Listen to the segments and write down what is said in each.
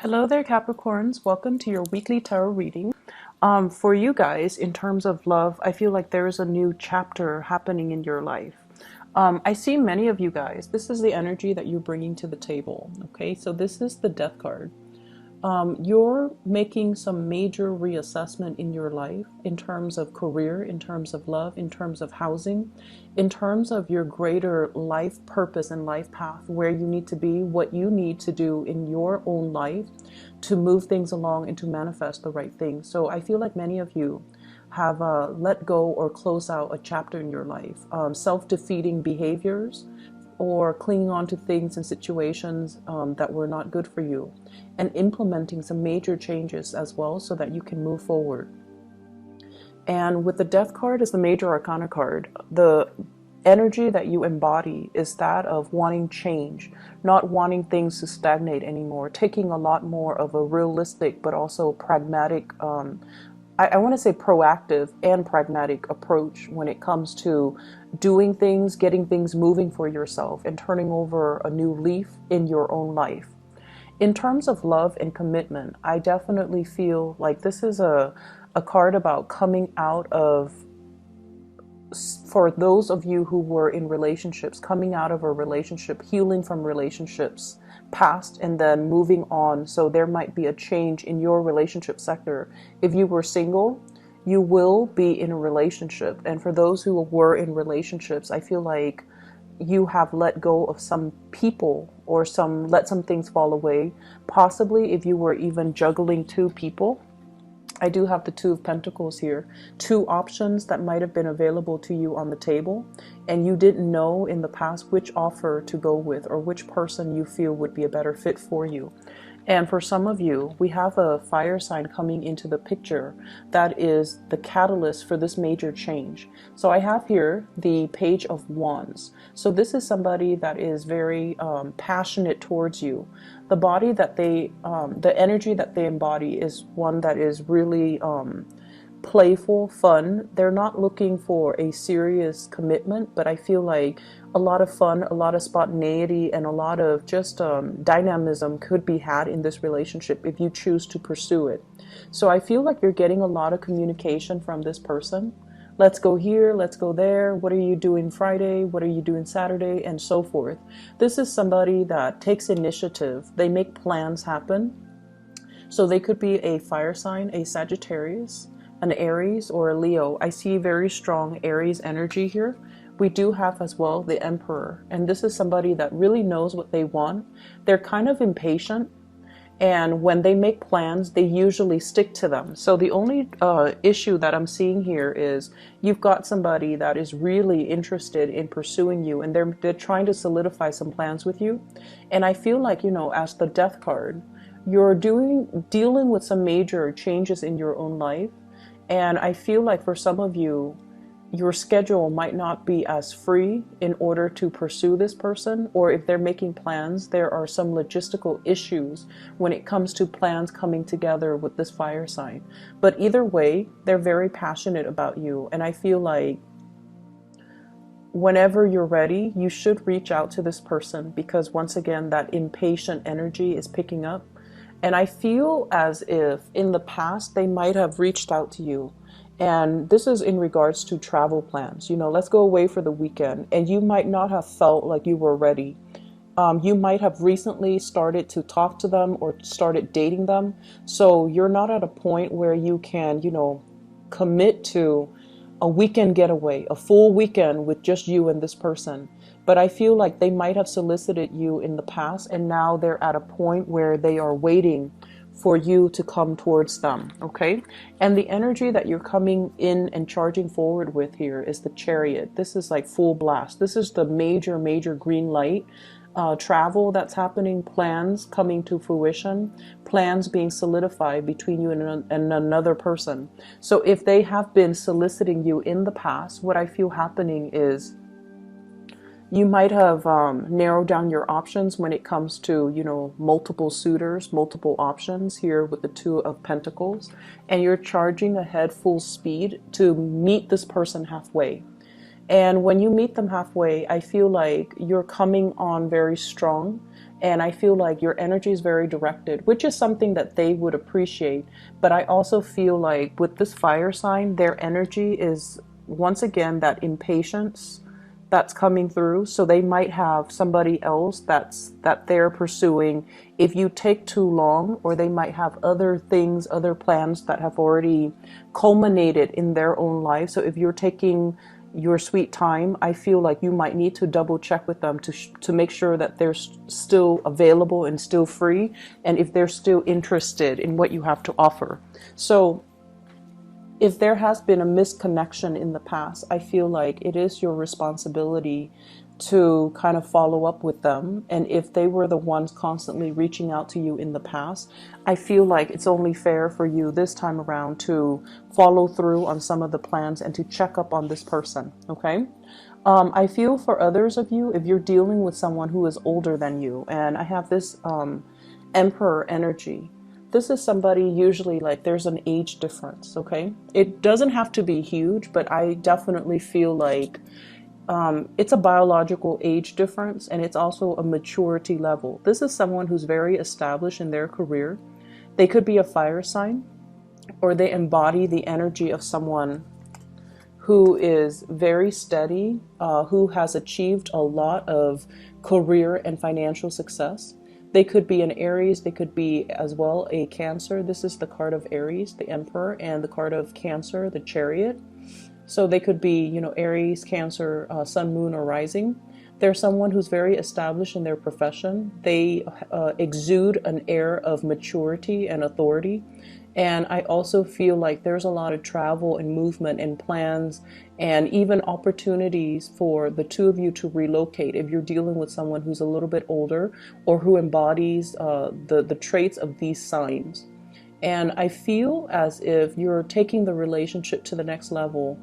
Hello there, Capricorns. Welcome to your weekly tarot reading. For you guys, in terms of love, I feel like there is a new chapter happening in your life. I see many of you guys. This is the energy that you're bringing to the table. Okay, so this is the Death card. You're making some major reassessment in your life in terms of career, in terms of love, in terms of housing, in terms of your greater life purpose and life path, where you need to be, what you need to do in your own life to move things along and to manifest the right thing. So I feel like many of you have let go or close out a chapter in your life. Self-defeating behaviors, or clinging on to things and situations that were not good for you, and implementing some major changes as well so that you can move forward. And with the Death card as the major arcana card, the energy that you embody is that of wanting change, not wanting things to stagnate anymore, taking a lot more of a realistic but also pragmatic, I want to say proactive and pragmatic approach when it comes to doing things, getting things moving for yourself, and turning over a new leaf in your own life. In terms of love and commitment, I definitely feel like this is a card about coming out of, for those of you who were in relationships, coming out of a relationship, healing from relationships past, and then moving on. So there might be a change in your relationship sector. If you were single, you will be in a relationship. And for those who were in relationships, I feel like you have let go of some people or let some things fall away. Possibly if you were even juggling two people. I do have the Two of Pentacles here. Two options that might have been available to you on the table, and you didn't know in the past which offer to go with or which person you feel would be a better fit for you. And for some of you, we have a fire sign coming into the picture that is the catalyst for this major change. So I have here the Page of Wands. So this is somebody that is very passionate towards you. The body that the energy that they embody is one that is really playful, fun. They're not looking for a serious commitment, but I feel like a lot of fun, a lot of spontaneity, and a lot of just dynamism could be had in this relationship if you choose to pursue it. So I feel like you're getting a lot of communication from this person. Let's go here, let's go there. What are you doing Friday? What are you doing Saturday? And so forth. This is somebody that takes initiative. They make plans happen. So they could be a fire sign, a Sagittarius, an Aries, or a Leo. I see very strong Aries energy here. We do have as well the Emperor, and this is somebody that really knows what they want. They're kind of impatient, and when they make plans, they usually stick to them. So the only issue that I'm seeing here is you've got somebody that is really interested in pursuing you, and they're trying to solidify some plans with you. And I feel like, you know, as the Death card, you're dealing with some major changes in your own life. And I feel like for some of you, your schedule might not be as free in order to pursue this person, or if they're making plans, there are some logistical issues when it comes to plans coming together with this fire sign. But either way, they're very passionate about you, and I feel like whenever you're ready, you should reach out to this person, because once again, that impatient energy is picking up. And I feel as if in the past they might have reached out to you. And this is in regards to travel plans. You know, let's go away for the weekend. And you might not have felt like you were ready. You might have recently started to talk to them or started dating them. So you're not at a point where you can, you know, commit to a weekend getaway, a full weekend with just you and this person. But I feel like they might have solicited you in the past, and now they're at a point where they are waiting for you to come towards them, okay? And the energy that you're coming in and charging forward with here is the Chariot. This is like full blast. This is the major, major green light. Travel that's happening, plans coming to fruition, plans being solidified between you and another person. So if they have been soliciting you in the past, what I feel happening is you might have narrowed down your options when it comes to, you know, multiple suitors, multiple options here with the Two of Pentacles, and you're charging ahead full speed to meet this person halfway. And when you meet them halfway, I feel like you're coming on very strong. And I feel like your energy is very directed, which is something that they would appreciate. But I also feel like with this fire sign, their energy is once again that impatience that's coming through. So they might have somebody else that they're pursuing if you take too long, or they might have other things, other plans that have already culminated in their own life. So if you're taking your sweet time, I feel like you might need to double check with them to make sure that they're still available and still free, and if they're still interested in what you have to offer. So if there has been a misconnection in the past, I feel like it is your responsibility to kind of follow up with them. And if they were the ones constantly reaching out to you in the past, I feel like it's only fair for you this time around to follow through on some of the plans and to check up on this person, okay? I feel for others of you, if you're dealing with someone who is older than you, and I have this Emperor energy. This is somebody usually like there's an age difference, okay? It doesn't have to be huge, but I definitely feel like it's a biological age difference, and it's also a maturity level. This is someone who's very established in their career. They could be a fire sign, or they embody the energy of someone who is very steady, who has achieved a lot of career and financial success. They could be an Aries, they could be as well a Cancer. This is the card of Aries, the Emperor, and the card of Cancer, the Chariot. So they could be, you know, Aries, Cancer, Sun, Moon, or Rising. They're someone who's very established in their profession. They exude an air of maturity and authority. And I also feel like there's a lot of travel and movement and plans and even opportunities for the two of you to relocate if you're dealing with someone who's a little bit older or who embodies the traits of these signs. And I feel as if you're taking the relationship to the next level.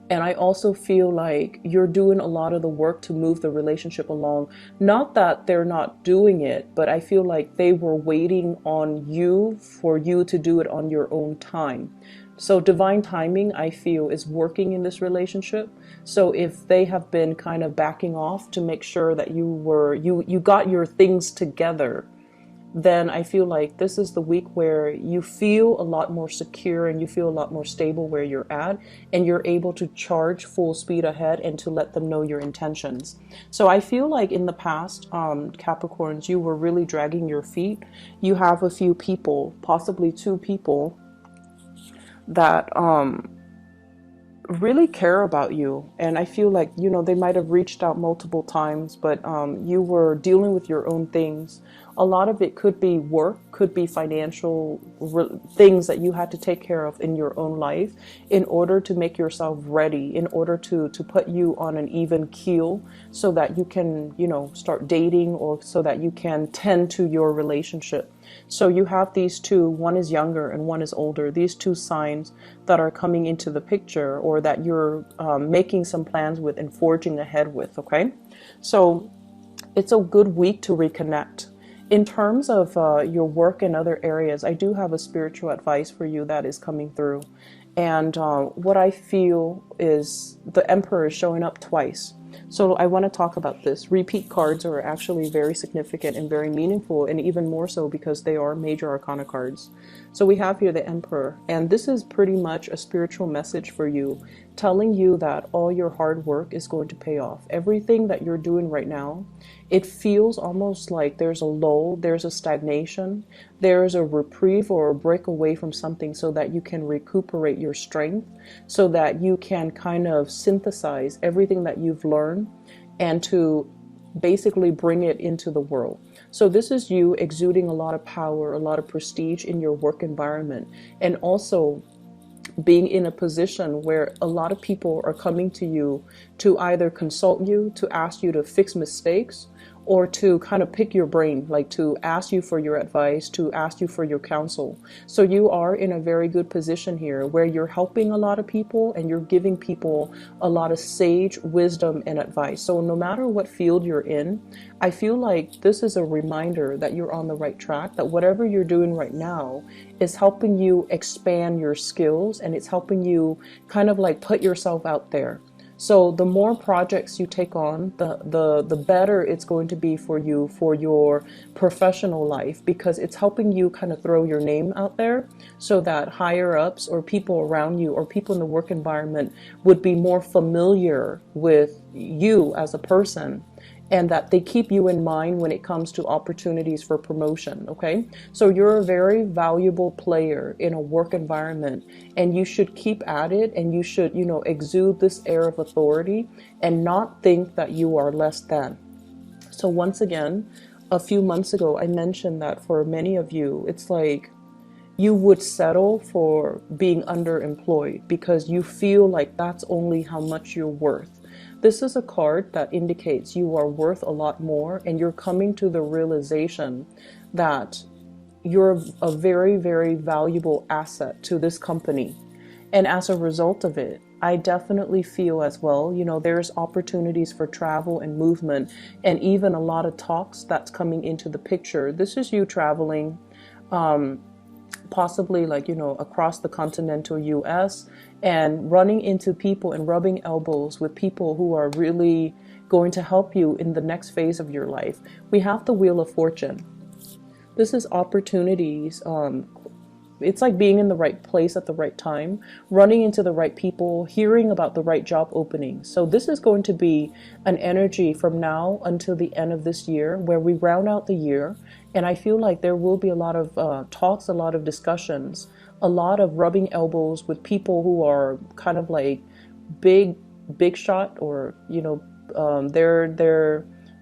And I also feel like you're doing a lot of the work to move the relationship along. Not that they're not doing it, but I feel like they were waiting on you for you to do it on your own time. So divine timing, I feel, is working in this relationship. So if they have been kind of backing off to make sure that you got your things together, then I feel like this is the week where you feel a lot more secure and you feel a lot more stable where you're at, and you're able to charge full speed ahead and to let them know your intentions. So I feel like in the past, Capricorns, you were really dragging your feet. You have a few people, possibly two people, that really care about you. And I feel like, you know, they might have reached out multiple times, but you were dealing with your own things. A lot of it could be work, could be financial things that you had to take care of in your own life in order to make yourself ready, in order to put you on an even keel so that you can, you know, start dating, or so that you can tend to your relationship. So you have these two, one is younger and one is older, these two signs that are coming into the picture, or that you're making some plans with and forging ahead with, okay? So it's a good week to reconnect. In terms of your work and other areas, I do have a spiritual advice for you that is coming through. And what I feel is the Emperor is showing up twice. So I want to talk about this. Repeat cards are actually very significant and very meaningful, and even more so because they are major arcana cards. So we have here the Emperor, and this is pretty much a spiritual message for you, telling you that all your hard work is going to pay off. Everything that you're doing right now, it feels almost like there's a lull, there's a stagnation, there's a reprieve or a break away from something so that you can recuperate your strength, so that you can kind of synthesize everything that you've learned and to basically bring it into the world. So this is you exuding a lot of power, a lot of prestige in your work environment, and also being in a position where a lot of people are coming to you to either consult you, to ask you to fix mistakes, or to kind of pick your brain, like to ask you for your advice, to ask you for your counsel. So you are in a very good position here where you're helping a lot of people and you're giving people a lot of sage wisdom and advice. So no matter what field you're in, I feel like this is a reminder that you're on the right track, that whatever you're doing right now is helping you expand your skills, and it's helping you kind of like put yourself out there. So the more projects you take on, the better it's going to be for you for your professional life, because it's helping you kind of throw your name out there so that higher ups or people around you or people in the work environment would be more familiar with you as a person, and that they keep you in mind when it comes to opportunities for promotion. Okay, so you're a very valuable player in a work environment, and you should keep at it, and you should, exude this air of authority and not think that you are less than. So once again, a few months ago I mentioned that for many of you, it's like you would settle for being underemployed because you feel like that's only how much you're worth. This is a card that indicates you are worth a lot more, and you're coming to the realization that you're a very, very valuable asset to this company. And as a result of it, I definitely feel as well, there's opportunities for travel and movement, and even a lot of talks that's coming into the picture. This is you traveling, possibly like, across the continental US, and running into people and rubbing elbows with people who are really going to help you in the next phase of your life. We have the Wheel of Fortune. This is opportunities. It's like being in the right place at the right time, running into the right people, hearing about the right job openings. So this is going to be an energy from now until the end of this year, where we round out the year. And I feel like there will be a lot of talks, a lot of discussions, a lot of rubbing elbows with people who are kind of like big shot, or,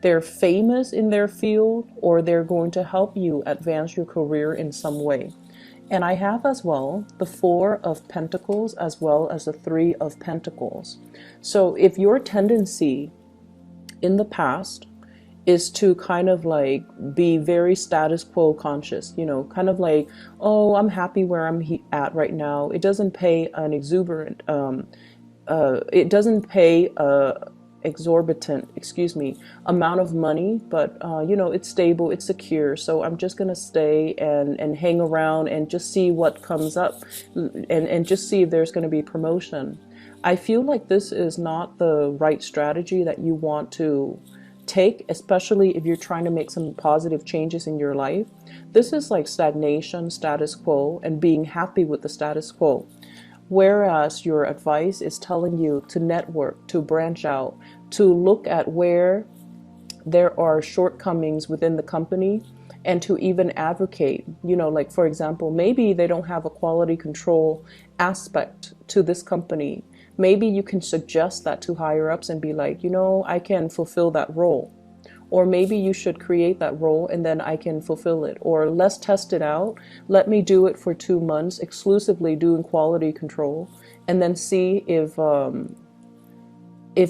they're famous in their field, or they're going to help you advance your career in some way. And I have as well the Four of Pentacles as well as the Three of Pentacles. So if your tendency in the past is to kind of like be very status quo conscious, kind of like, oh, I'm happy where I'm at right now. It doesn't pay an exuberant, it doesn't pay exorbitant, amount of money, but it's stable, it's secure, so I'm just gonna stay and hang around and just see what comes up, and just see if there's going to be promotion. I feel like this is not the right strategy that you want to take, especially if you're trying to make some positive changes in your life. This is like stagnation, status quo, and being happy with the status quo. Whereas your advice is telling you to network, to branch out, to look at where there are shortcomings within the company, and to even advocate, like for example, maybe they don't have a quality control aspect to this company. Maybe you can suggest that to higher ups and be like, I can fulfill that role. Or maybe you should create that role and then I can fulfill it. Or let's test it out. Let me do it for 2 months, exclusively doing quality control, and then see if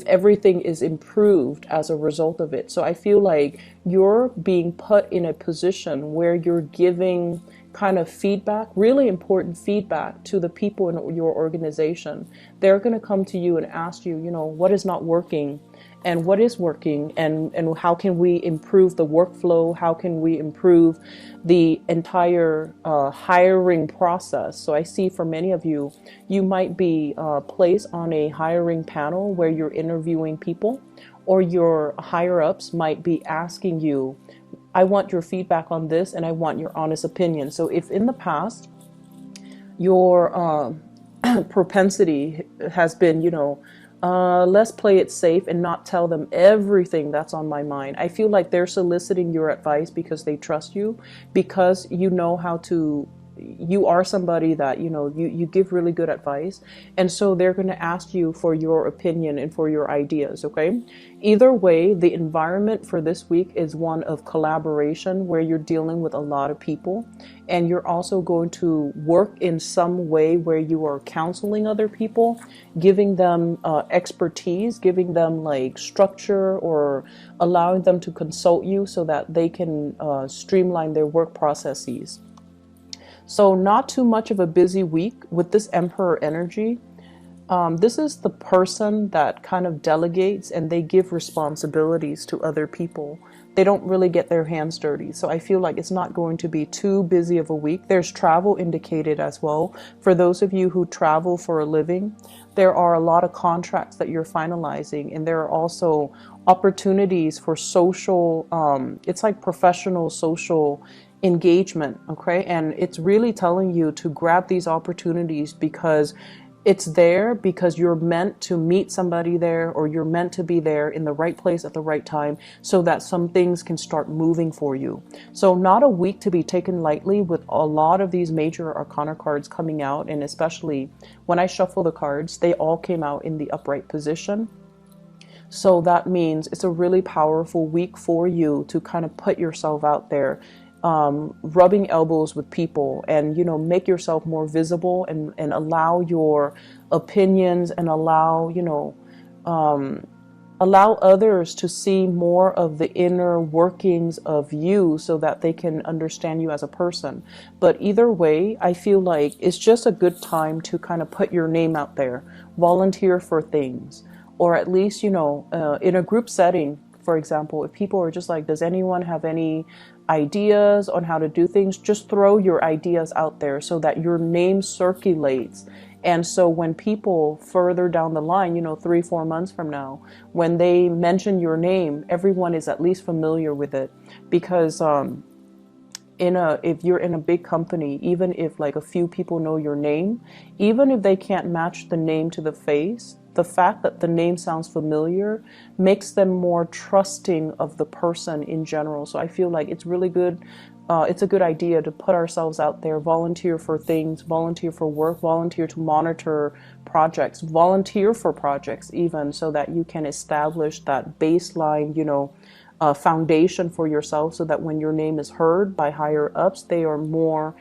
everything is improved as a result of it. So I feel like you're being put in a position where you're giving kind of feedback, really important feedback to the people in your organization. They're going to come to you and ask you, what is not working and what is working, and how can we improve the workflow? How can we improve the entire hiring process? So I see for many of you, you might be placed on a hiring panel where you're interviewing people, or your higher ups might be asking you, I want your feedback on this and I want your honest opinion. So if in the past your propensity has been, let's play it safe and not tell them everything that's on my mind, I feel like they're soliciting your advice because they trust you, because you know how to, you are somebody that, you give really good advice. And so they're going to ask you for your opinion and for your ideas. Okay. Either way, the environment for this week is one of collaboration, where you're dealing with a lot of people, and you're also going to work in some way where you are counseling other people, giving them expertise, giving them like structure, or allowing them to consult you so that they can streamline their work processes. So not too much of a busy week with this Emperor energy. This is the person that kind of delegates and they give responsibilities to other people. they don't really get their hands dirty. So I feel like it's not going to be too busy of a week. There's travel indicated as well. For those of you who travel for a living, there are a lot of contracts that you're finalizing, and there are also opportunities for social, it's like professional social engagement, okay? And it's really telling you to grab these opportunities because it's there, because you're meant to meet somebody there, or you're meant to be there in the right place at the right time so that some things can start moving for you. So not a week to be taken lightly, with a lot of these major arcana cards coming out. And especially when I shuffle the cards, they all came out in the upright position. So that means it's a really powerful week for you to kind of put yourself out there, rubbing elbows with people, and, you know, make yourself more visible, and allow your opinions, and allow, you know, allow others to see more of the inner workings of you so that they can understand you as a person. But either way, I feel like it's just a good time to kind of put your name out there, volunteer for things, or at least, you know, in a group setting, for example, if people are just like, does anyone have any ideas on how to do things? Just throw your ideas out there so that your name circulates. And so when people further down the line, you know, 3-4 months from now, when they mention your name, everyone is at least familiar with it. Because if you're in a big company, even if like a few people know your name, even if they can't match the name to the face, the fact that the name sounds familiar makes them more trusting of the person in general. So I feel like it's really good. It's a good idea to put ourselves out there, volunteer for things, volunteer for work, volunteer to monitor projects, volunteer for projects even, so that you can establish that baseline, you know, foundation for yourself, so that when your name is heard by higher ups, they are more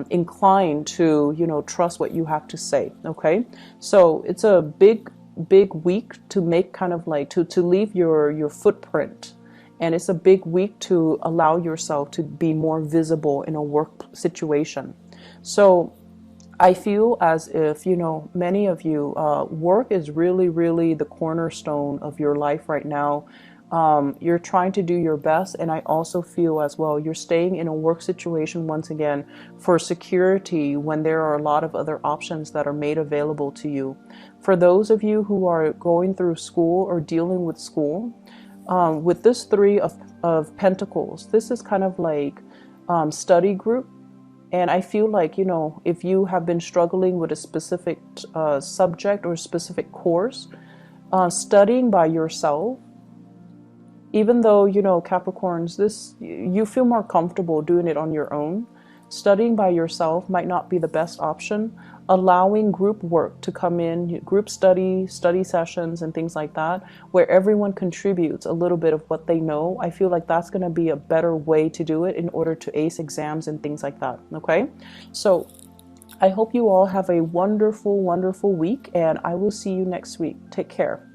inclined to, you know, trust what you have to say. Okay, so it's a big week to make kind of like to leave your footprint, and it's a big week to allow yourself to be more visible in a work situation. So I feel as if, you know, many of you, work is really the cornerstone of your life right now. You're trying to do your best, and I also feel as well you're staying in a work situation once again for security when there are a lot of other options that are made available to you. For those of you who are going through school or dealing with school, with this Three of Pentacles, this is kind of like study group. And I feel like, you know, if you have been struggling with a specific subject or specific course, studying by yourself, even though, you know, Capricorns, this, you feel more comfortable doing it on your own, studying by yourself might not be the best option. Allowing group work to come in, group study sessions and things like that, where everyone contributes a little bit of what they know, I feel like that's going to be a better way to do it in order to ace exams and things like that. Okay, so I hope you all have a wonderful week, and I will see you next week. Take care.